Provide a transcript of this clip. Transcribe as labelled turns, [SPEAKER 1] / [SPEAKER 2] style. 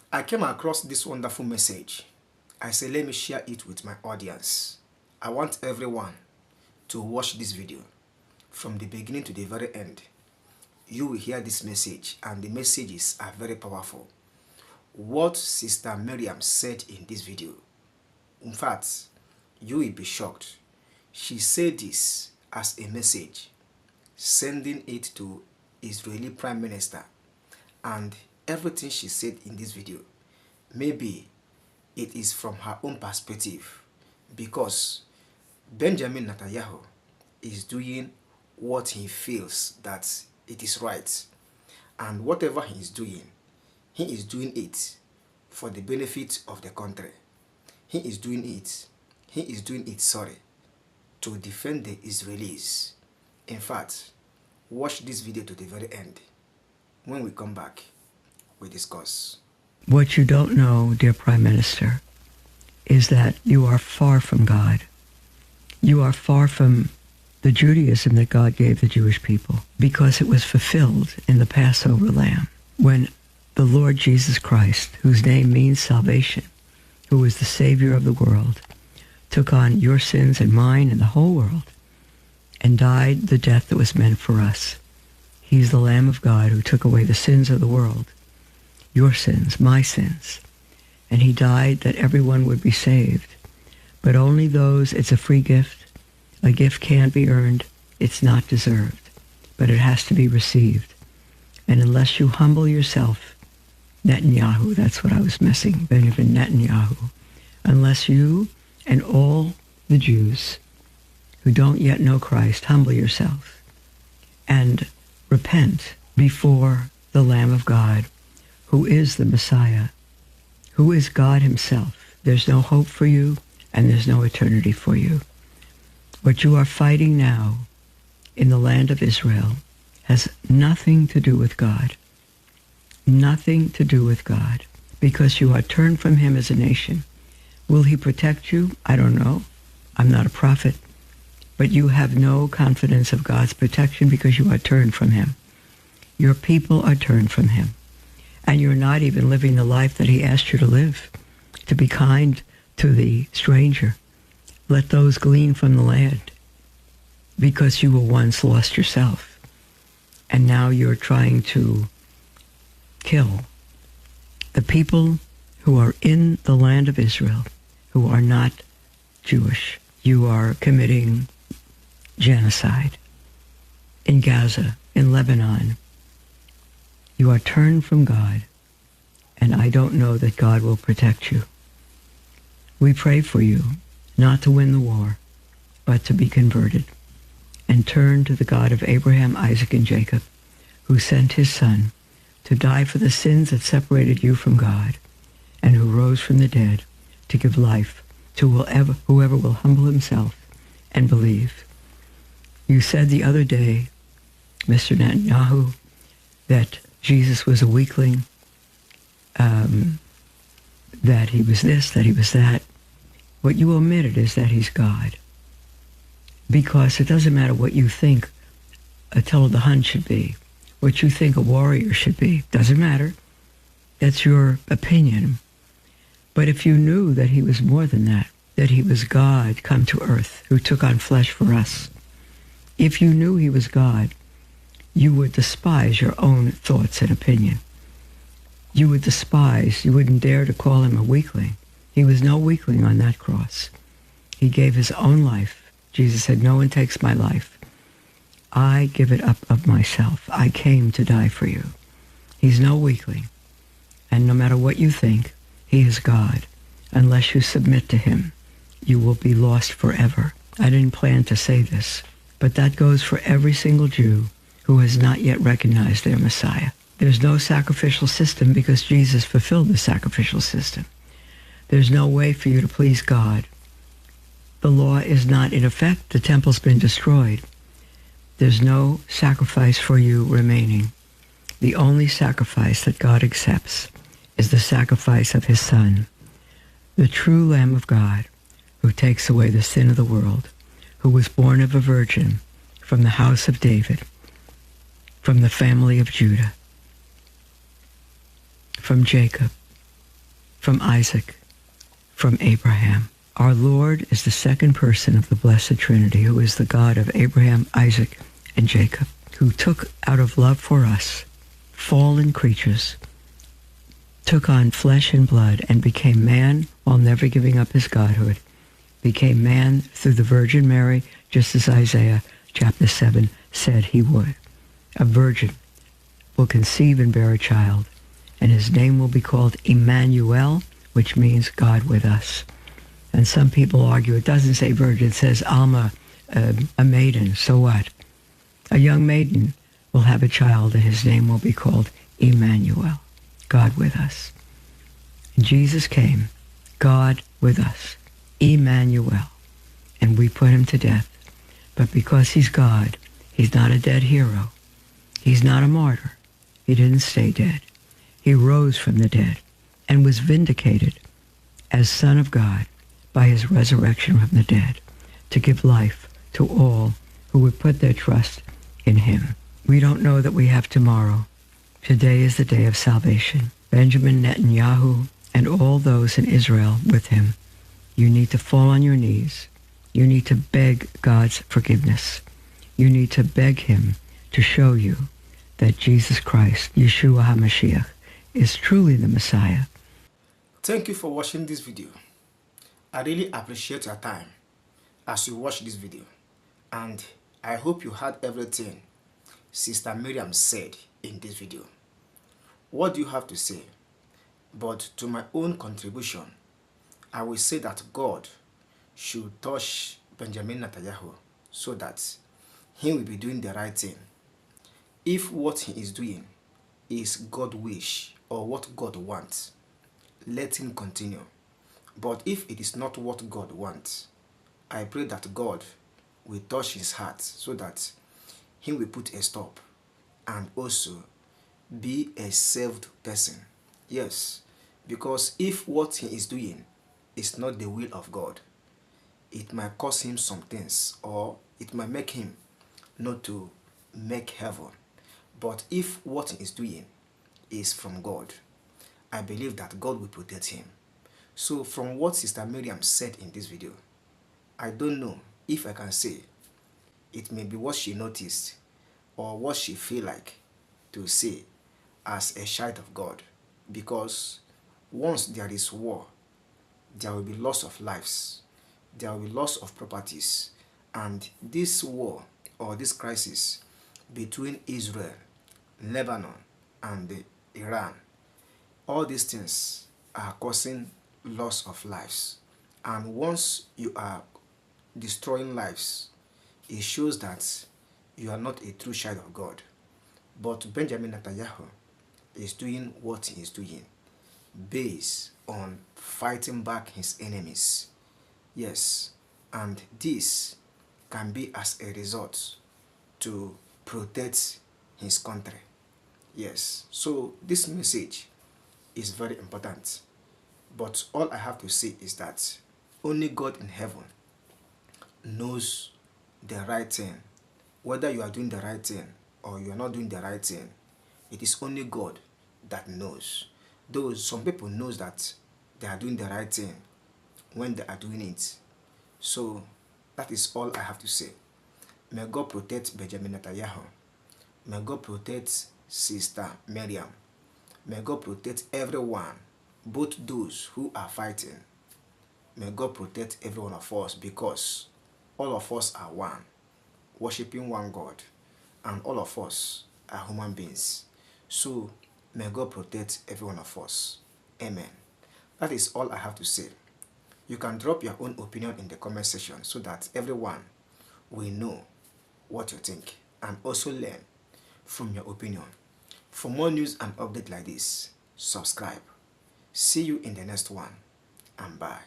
[SPEAKER 1] I came across this wonderful message. I said, let me share it with my audience. I want everyone to watch this video from the beginning to the very end. You will hear this message, and the messages are very powerful. What Sister Miriam said in this video, in fact, you will be shocked. She said this as a message, sending it to Israeli Prime Minister, and everything she said in this video, maybe it is from her own perspective, because Benjamin Netanyahu is doing what he feels that it is right, and whatever he is doing it for the benefit of the country. He is doing it, to defend the Israelis. In fact, watch this video to the very end. When we come back, we discuss.
[SPEAKER 2] What you don't know, dear Prime Minister, is that you are far from God. You are far from the Judaism that God gave the Jewish people, because it was fulfilled in the Passover lamb, when the Lord Jesus Christ, whose name means salvation, who is the Savior of the world, took on your sins and mine and the whole world, and died the death that was meant for us. He's the Lamb of God who took away the sins of the world, your sins, my sins. And he died that everyone would be saved. But only those, it's a free gift. A gift can't be earned. It's not deserved. But it has to be received. And unless you humble yourself, Netanyahu, that's what I was missing, Benjamin Netanyahu, unless you and all the Jews who don't yet know Christ humble yourself and repent before the Lamb of God, who is the Messiah, who is God himself, there's no hope for you and there's no eternity for you. What you are fighting now in the land of Israel has nothing to do with God. Nothing to do with God, because you are turned from him as a nation. Will he protect you? I don't know. I'm not a prophet. But you have no confidence of God's protection because you are turned from him. Your people are turned from him. And you're not even living the life that he asked you to live, to be kind to the stranger. Let those glean from the land, because you were once lost yourself. And now you're trying to kill the people who are in the land of Israel, who are not Jewish. You are committing genocide in Gaza, in Lebanon. You are turned from God, and I don't know that God will protect you. We pray for you not to win the war, but to be converted and turn to the God of Abraham, Isaac, and Jacob, who sent his son to die for the sins that separated you from God, and who rose from the dead to give life to whoever will humble himself and believe. You said the other day, Mr. Netanyahu, that Jesus was a weakling, that he was this, that he was that. What you omitted is that he's God. Because it doesn't matter what you think Attila the Hun should be, what you think a warrior should be. Doesn't matter. That's your opinion. But if you knew that he was more than that he was God come to earth, who took on flesh for us, if you knew he was God, you would despise your own thoughts and opinion. You would despise, you wouldn't dare to call him a weakling. He was no weakling on that cross. He gave his own life. Jesus said, no one takes my life. I give it up of myself. I came to die for you. He's no weakling. And no matter what you think, he is God. Unless you submit to him, you will be lost forever. I didn't plan to say this, but that goes for every single Jew who has not yet recognized their Messiah. There's no sacrificial system because Jesus fulfilled the sacrificial system. There's no way for you to please God. The law is not in effect. The temple's been destroyed. There's no sacrifice for you remaining. The only sacrifice that God accepts is the sacrifice of his Son, the true Lamb of God, who takes away the sin of the world, who was born of a virgin from the house of David, from the family of Judah, from Jacob, from Isaac, from Abraham. Our Lord is the second person of the Blessed Trinity, who is the God of Abraham, Isaac, and Jacob, who took out of love for us, fallen creatures, took on flesh and blood, and became man while never giving up his godhood, became man through the Virgin Mary, just as Isaiah chapter 7 said he would. A virgin will conceive and bear a child, and his name will be called Emmanuel, which means God with us. And some people argue it doesn't say virgin, it says Alma, a maiden. So what? A young maiden will have a child, and his name will be called Emmanuel, God with us. And Jesus came, God with us, Emmanuel, and we put him to death. But because he's God, he's not a dead hero. He's not a martyr. He didn't stay dead. He rose from the dead and was vindicated as Son of God by his resurrection from the dead to give life to all who would put their trust in him. We don't know that we have tomorrow. Today is the day of salvation. Benjamin Netanyahu and all those in Israel with him, you need to fall on your knees. You need to beg God's forgiveness. You need to beg him to show you that Jesus Christ, Yeshua HaMashiach, is truly the Messiah.
[SPEAKER 1] Thank you for watching this video. I really appreciate your time as you watch this video. And I hope you heard everything Sister Miriam said in this video. What do you have to say? But to my own contribution, I will say that God should touch Benjamin Netanyahu so that he will be doing the right thing. If what he is doing is God's wish or what God wants, let him continue. But if it is not what God wants, I pray that God will touch his heart so that he will put a stop and also be a saved person. Yes, because if what he is doing is not the will of God, it might cause him some things, or it might make him not to make heaven. But if what he is doing is from God, I believe that God will protect him. So from what Sister Miriam said in this video, I don't know if I can say it may be what she noticed or what she feel like to say as a child of God. Because once there is war, there will be loss of lives, there will be loss of properties, and this war or this crisis between Israel, Lebanon, and Iran, all these things are causing loss of lives. And once you are destroying lives, it shows that you are not a true child of God. But Benjamin Netanyahu is doing what he is doing based on fighting back his enemies. Yes, and this can be as a result to protect his country. Yes, so this message is very important. But all I have to say is that only God in heaven knows the right thing. Whether you are doing the right thing or you are not doing the right thing, it is only God that knows. Though some people knows that they are doing the right thing when they are doing it. So that is all I have to say. May God protect Benjamin Netanyahu. May God protect Sister Miriam. May God protect everyone, both those who are fighting. May God protect every one of us, because all of us are one, worshiping one God, and all of us are human beings. So may God protect every one of us. Amen. That is all I have to say. You can drop your own opinion in the comment section so that everyone will know what you think and also learn from your opinion. For more news and updates like this, subscribe. See you in the next one, and bye.